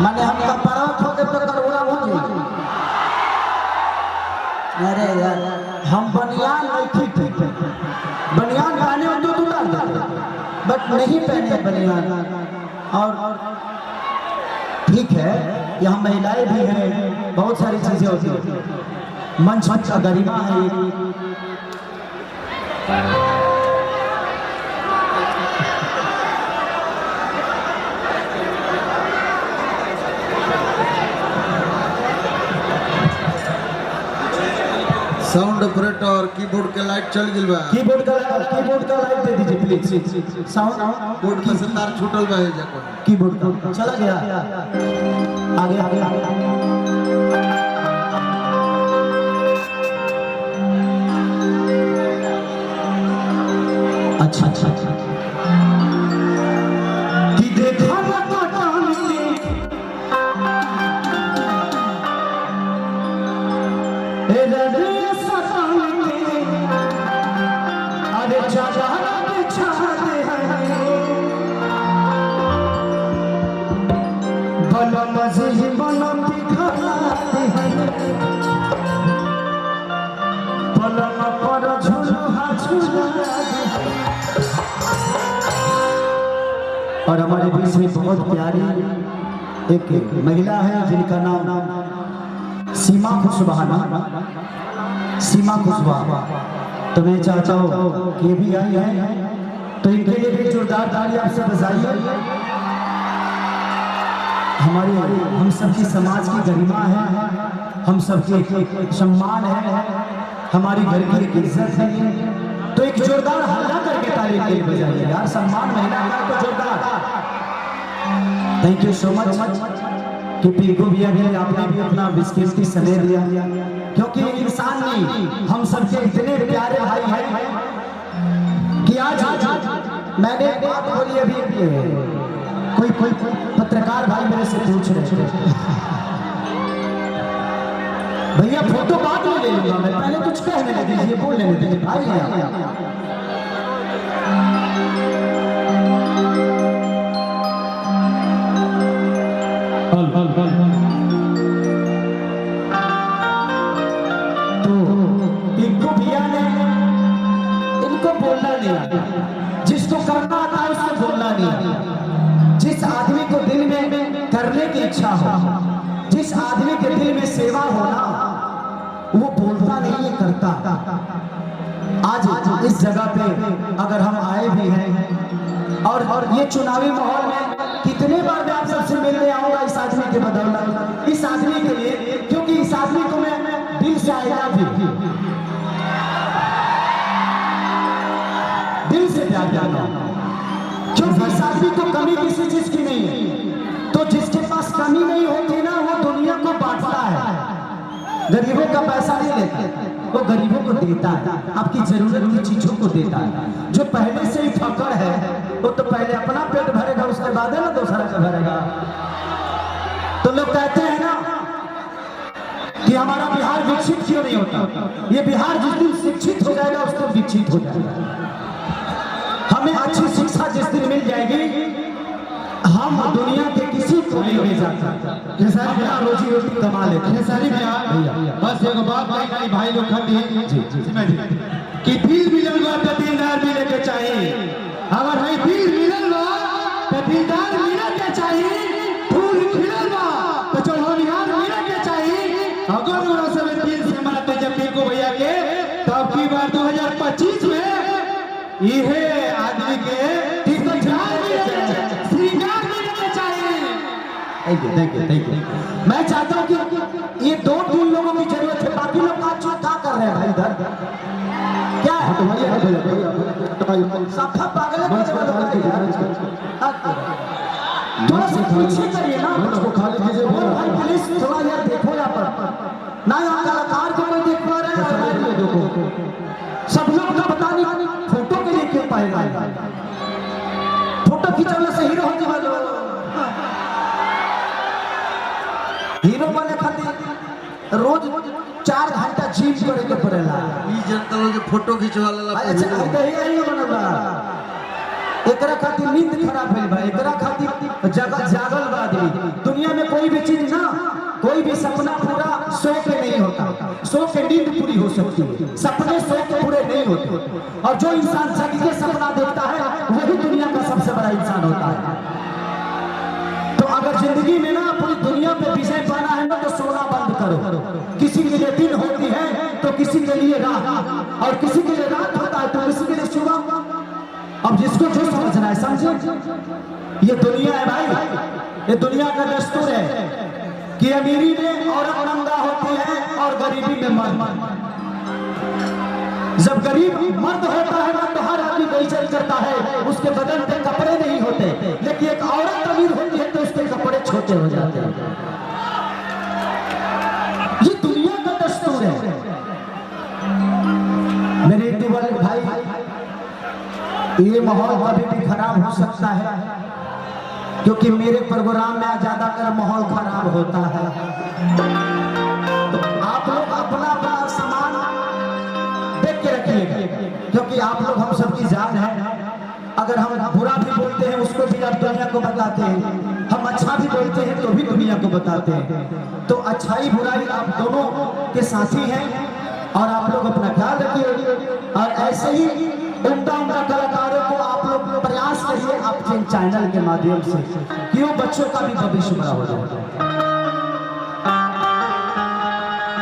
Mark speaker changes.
Speaker 1: माने हम कपड़ा खोदे तो करोड़ा हो जाए। अरे यार हम बनियान नहीं ठीक बनियान पहने हो तो डाल देते बट नहीं पहने बनियान। और ठीक है यहाँ महिलाएं भी हैं, बहुत सारी चीजें होती हैं, मंच का गरिमा है।
Speaker 2: साउंड ऑपरेटर और कीबोर्ड के लाइट चल गइल बा।
Speaker 1: कीबोर्ड का लाइट दे दीजिए प्लीज। साउंड
Speaker 2: बोर्ड में से तार छूटल बा है जाको।
Speaker 1: कीबोर्ड का चला गया आगे आगे आगे। अच्छा अच्छा अच्छा कि देखा ना अरे चाचा बिछाते हैं बला मज़े बना दिखाते हैं पलंग पर झूला झूलाते हैं। और हमारे बीच में बहुत प्यारी एक महिला है जिनका नाम सीमा खुशबहाना, सीमा खुशबहा। तो मैं चाहता हूँ कि ये भी आई है तो इनके लिए भी जोरदार ताली आप सब बजाइए। हमारी हम सबकी समाज की गरिमा है, हम सबके सम्मान है, हमारी घर की एक इज्जत है। तो एक जोरदार हल्ला करके ताली के लिए बजाइए यार, सम्मान महिला का तो जोरदार। थैंक यू सो मच कि पिंकू भैया भी आपने भी अपना विशेष समय दिया, क्योंकि इंसान नहीं हम सबके इतने प्यारे भाई हैं कि आज मैंने बात बोली अभी कोई पत्रकार भाई मेरे से पूछ रहे भैया फोटो बाद में ले लूंगा मैं, पहले कुछ कहने दीजिए, बोल लेने दीजिए भाई हैं। जिसको करना आता है उसको बोलना नहीं। जिस आदमी को दिल में करने की इच्छा हो, जिस आदमी के दिल में सेवा हो ना, वो बोलता नहीं है, करता। आज इस जगह पे अगर हम आए भी हैं और ये चुनावी माहौल में कितने बार मैं आप सबसे मिलने आऊंगा इस आदमी के बदौलत, इस आदमी के लिए, क्योंकि इस आदमी को मैं दिल से आया भी, दिल से प्यार करना, क्योंकि इस आदमी को कमी किसी चीज की नहीं है। तो जिसके पास कमी नहीं होती ना वो दुनिया को बांटता है, गरीबों का पैसा नहीं लेता, वो गरीबों को देता है, आपकी जरूरत की चीजों को देता है। जो पहले से ही फकड़ है वो तो पहले अपना पेट भरेगा, उसके बाद है ना दूसरा का भरेगा। तो लोग कहते हैं ना कि हमारा बिहार विकसित क्यों नहीं होता, ये बिहार जिस दिन शिक्षित हो जाएगा उस दिन विकसित हो जाएगा। हमें अच्छी शिक्षा जिस दिन मिल जाएगी हम दुनिया के किसी को नहीं ले जाते, अपना रोजी रोटी कमा लेते। सारी बस एक बात भाई लोग कि दिल मिलन तो दिलदार मिले के चाहिए। अगर भाई दिल मिलन तो दिलदार मिले के चाहिए, फूल खिलल तो चढ़ोनिहार मिले के चाहिए। अगर वो सब दिल से मनाते जब पिंकू भैया के, तब की बार 2025 में ये आदमी के थैंक यू। मैं चाहता हूँ कि ये 2-3 लोगों की जरूरत है, बाकी लोग बातचीत क्या कर रहे हैं भाई इधर क्या है? सफा पागल है, थोड़ा सा पीछे करिए ना भाई प्लीज, थोड़ा यार देखो यहाँ पर ना, यहाँ कलाकार को कोई देख पा रहे हैं, सब लोग का पता नहीं फोटो के लिए क्यों पाएगा, फोटो खिंचाने से हीरो होने वाले हीरो बने खातिर रोज 4 घंटा जिम करे के पड़ेला।
Speaker 2: ई जनता लोग फोटो खिंचवाला
Speaker 1: अच्छा कहीं बनला एकरा खातिर नींद खराब भइल बा, एकरा खातिर जागल बा आदमी। दुनिया में कोई भी चीज ना, कोई भी सपना पूरा सो के नहीं होता। सो के नींद पूरी हो सकती है, सपने सो के पूरे नहीं होते। और जो इंसान जग के सपना देखता है वही दुनिया का सबसे बड़ा इंसान होता है। तो अगर जिंदगी में ना पूरी दुनिया पे विजय पाना है ना, तो सोना बंद करो। किसी के लिए दिन होती है तो किसी के लिए रात, और किसी के लिए रात होता है तो किसी के लिए सुबह। अब जिसको जो समझना है समझे। ये दुनिया है भाई, ये दुनिया का दस्तूर है कि अमीरी में औरत नंगा होती है और गरीबी में मर्द। जब गरीब मर्द होता है ना तो हर आदमी बेइज्जत करता है, उसके बदन पे कपड़े नहीं होते। लेकिन एक औरत अमीर होती है तो उसके कपड़े छोटे हो जाते हैं। ये दुनिया का दस्तूर है। मेरे हिंदू वाले भाई, ये माहौल कभी भी खराब हो सकता है, क्योंकि मेरे प्रोग्राम में ज्यादातर माहौल खराब होता है। तो आप लोग अपना अपना सामान देख के रखिएगा, क्योंकि आप लोग हम सबकी जान है। अगर हम बुरा भी बोलते हैं उसको भी आप दुनिया को बताते हैं, हम अच्छा भी बोलते हैं तो भी दुनिया को बताते हैं। तो अच्छाई बुराई आप दोनों के साथी हैं, और आप लोग अपना ख्याल रखिए। और ऐसे ही उम्दा उम्दा कलाकारों को आप लोग प्रयास करिए आप चैनल के माध्यम से कि वो बच्चों का भी भविष्य बड़ा हो जाए।